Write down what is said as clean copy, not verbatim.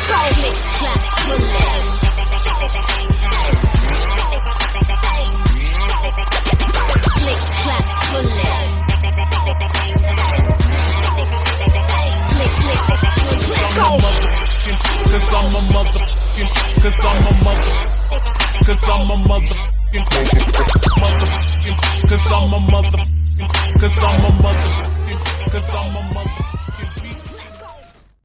Click, clap, bullet. Click, clap, bullet. Click, click, go. Cause I'm a motherfucking, cause I'm a motherfucking, cause I'm a motherfucking, cause I'm a motherfucking, cause I'm a motherfucking, cause I'm a motherfucking.